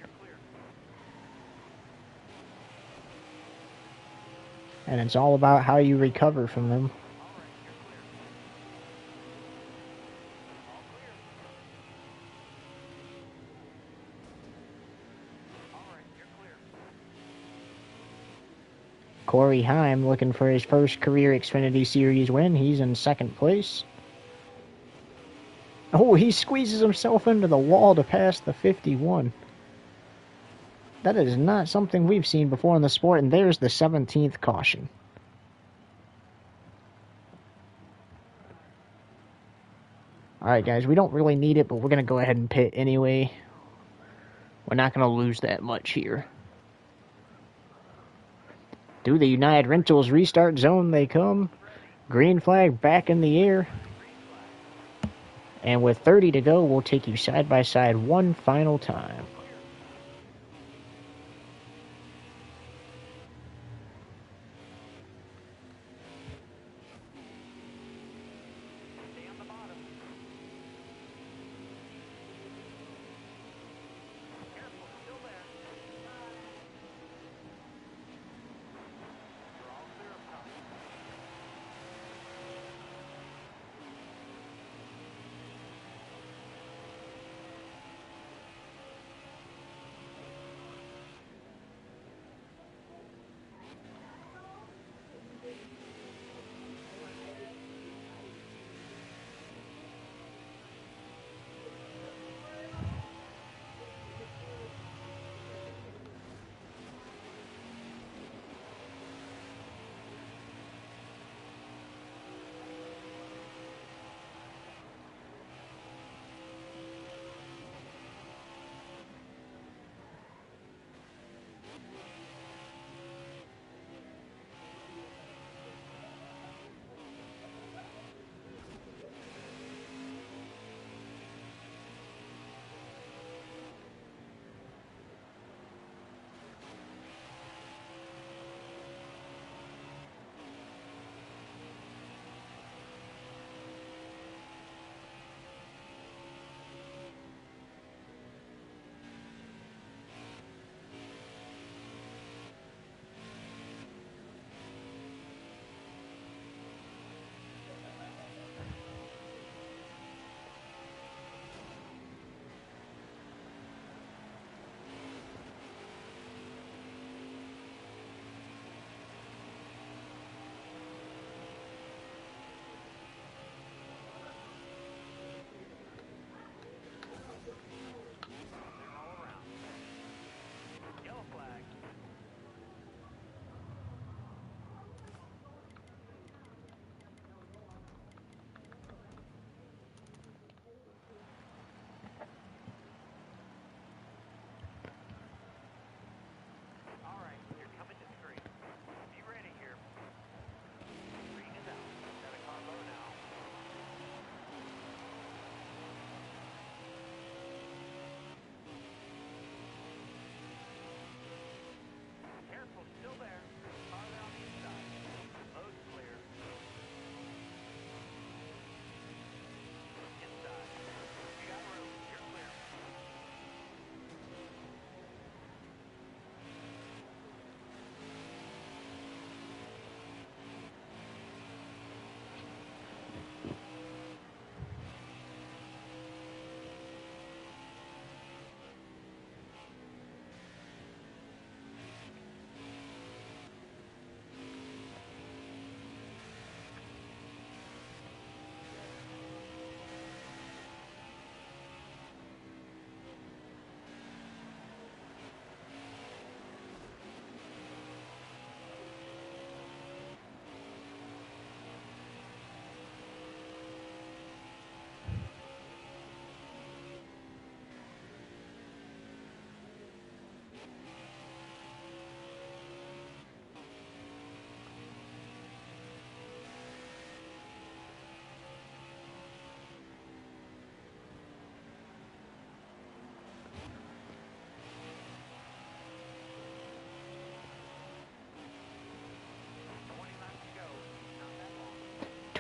And it's all about how you recover from them. Corey Heim looking for his first career Xfinity Series win. He's in second place. Oh, he squeezes himself into the wall to pass the 51. That is not something we've seen before in the sport, and there's the 17th caution. Alright, guys, we don't really need it, but we're going to go ahead and pit anyway. We're not going to lose that much here. Through the United Rentals restart zone they come. Green flag back in the air. And with 30 to go, we'll take you side by side one final time.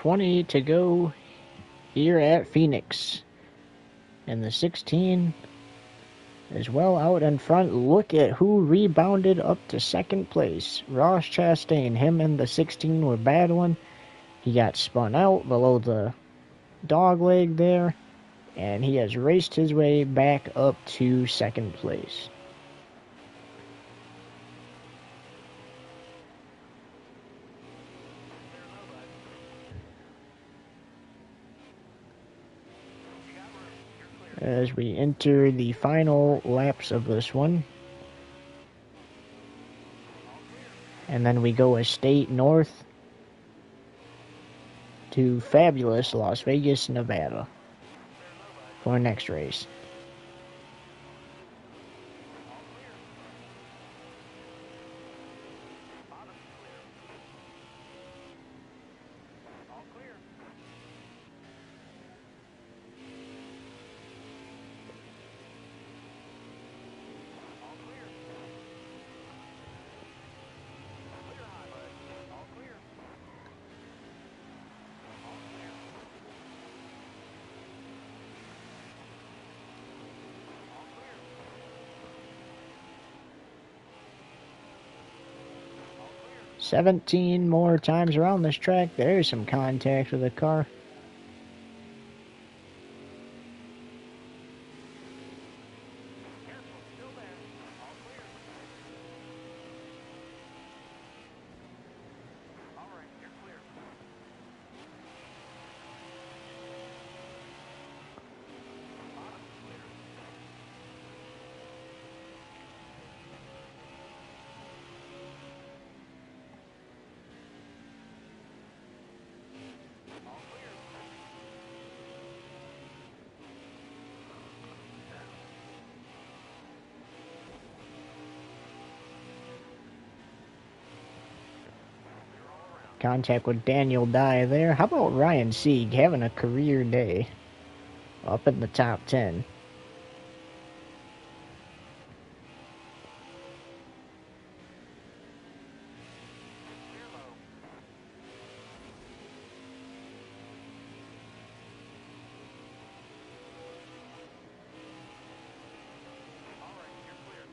20 to go here at Phoenix. And the 16 is well out in front. Look at who rebounded up to second place. Ross Chastain. Him and the 16 were battling. He got spun out below the dog leg there, and he has raced his way back up to second place. As we enter the final laps of this one. And then we go a state north to fabulous Las Vegas, Nevada for our next race. All clear. 17 more times around this track. There's some contact with the car. Careful, still there. All clear. All right, you're clear. Bottom's clear. '" Contact with Daniel Dye there. How about Ryan Sieg having a career day up in the top 10? Clear low. All right, you're clear.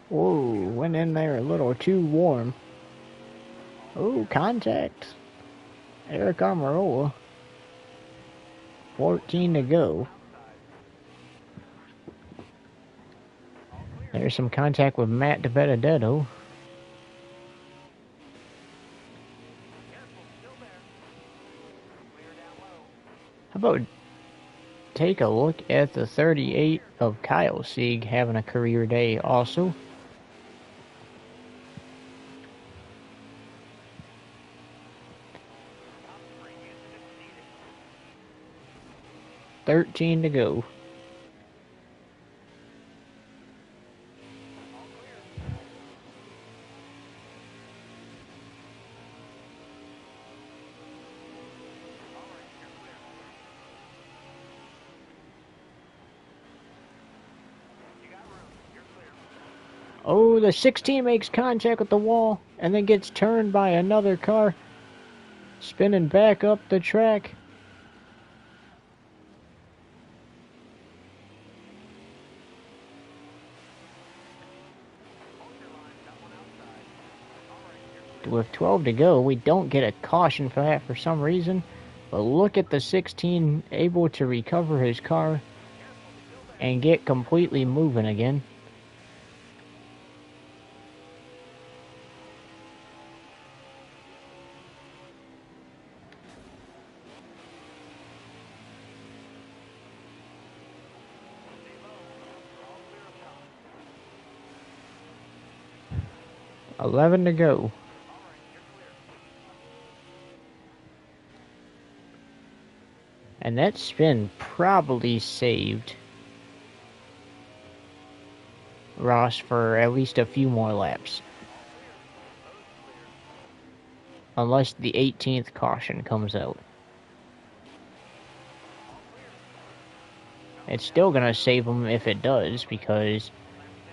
Whoa, went in there a little too warm. Oh, contact. Eric Almirola. 14 to go. There's some contact with Matt DiBenedetto. Careful, still there. Clear down low. How about take a look at the 38 of Kyle Sieg having a career day also. Top three is succeeding. 13 to go. All clear. All right, you're clear. You got room. You're clear. Oh, the 16 makes contact with the wall and then gets turned by another car. Spinning back up the track. Hold your line. Got one outside. All right, you're clear. With 12 to go, we don't get a caution for that for some reason. But look at the 16 able to recover his car and get completely moving again. Stay low. All clear up top. 11 to go. All right, you're clear. And that spin probably saved Ross for at least a few more laps. Unless the 18th caution comes out. It's still going to save him if it does, because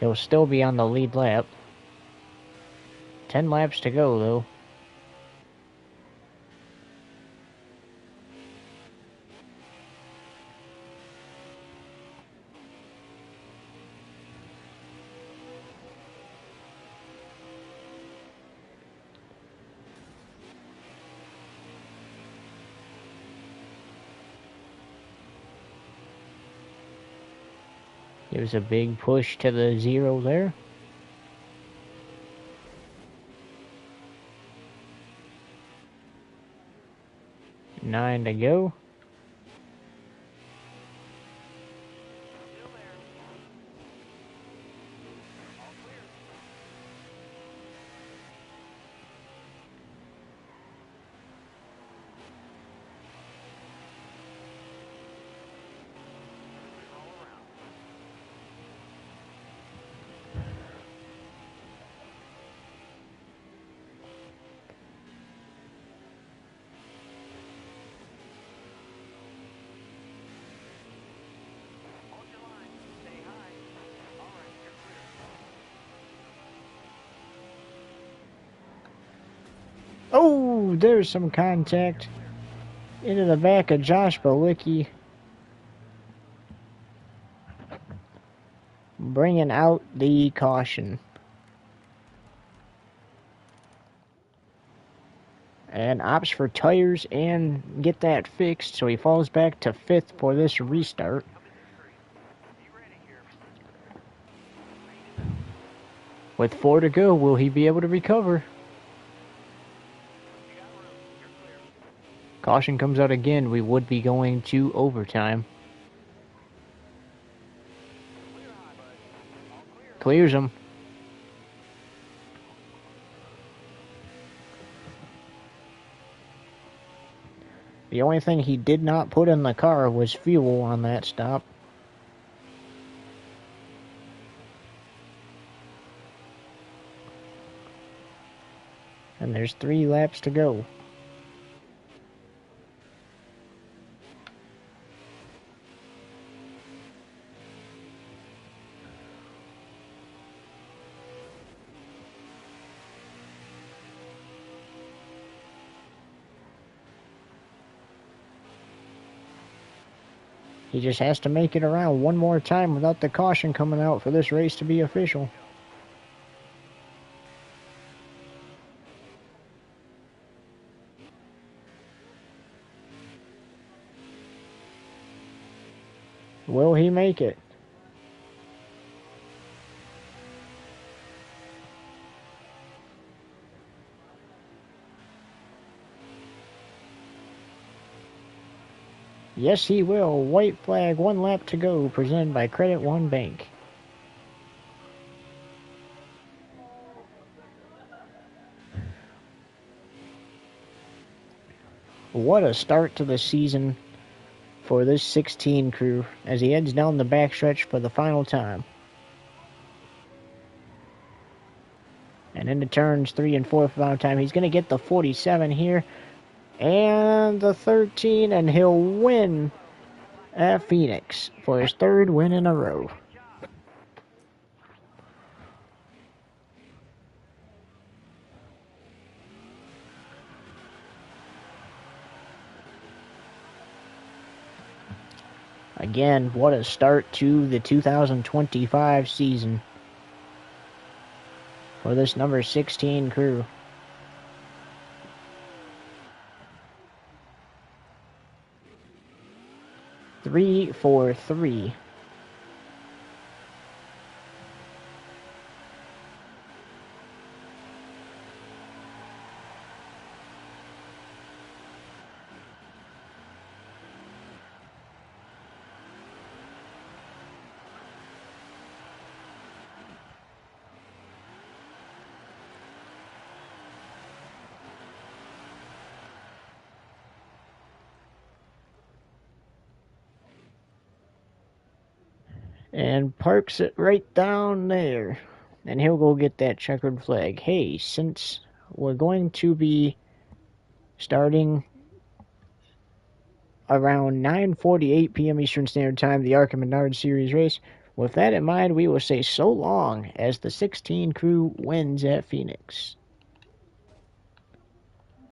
he'll still be on the lead lap. 10 laps to go, though. Gives a big push to the 0 there. Nine to go. Still there. All clear. Clear all around. Hold your line. Stay high. All right, you're clear. Oh, there's some contact into the back of Josh Balicki. Bringing out the caution. And opts for tires and get that fixed, so he falls back to 5th for this restart. Coming through green. Be ready here. Green is out. With 4 to go, will he be able to recover? You got room. You're clear. Caution comes out again. We would be going to overtime. Clear high, bud. All clear. Clears him. The only thing he did not put in the car was fuel on that stop. And there's 3 laps to go. He just has to make it around one more time without the caution coming out for this race to be official. Will he make it? Yes, he will. White flag, 1 lap to go, presented by Credit One Bank. What a start to the season for this 16 crew as he heads down the backstretch for the final time. And into turns 3 and 4 for the final time. He's going to get the 47 here. And the 13, and he'll win at Phoenix for his 3rd win in a row. Again, what a start to the 2025 season for this number 16 crew. Three for 3. And parks it right down there. And he'll go get that checkered flag. Hey, since we're going to be starting around 9:48 p.m. Eastern Standard Time, the Arkham Menard Series race, with that in mind, we will say so long as the 16 crew wins at Phoenix.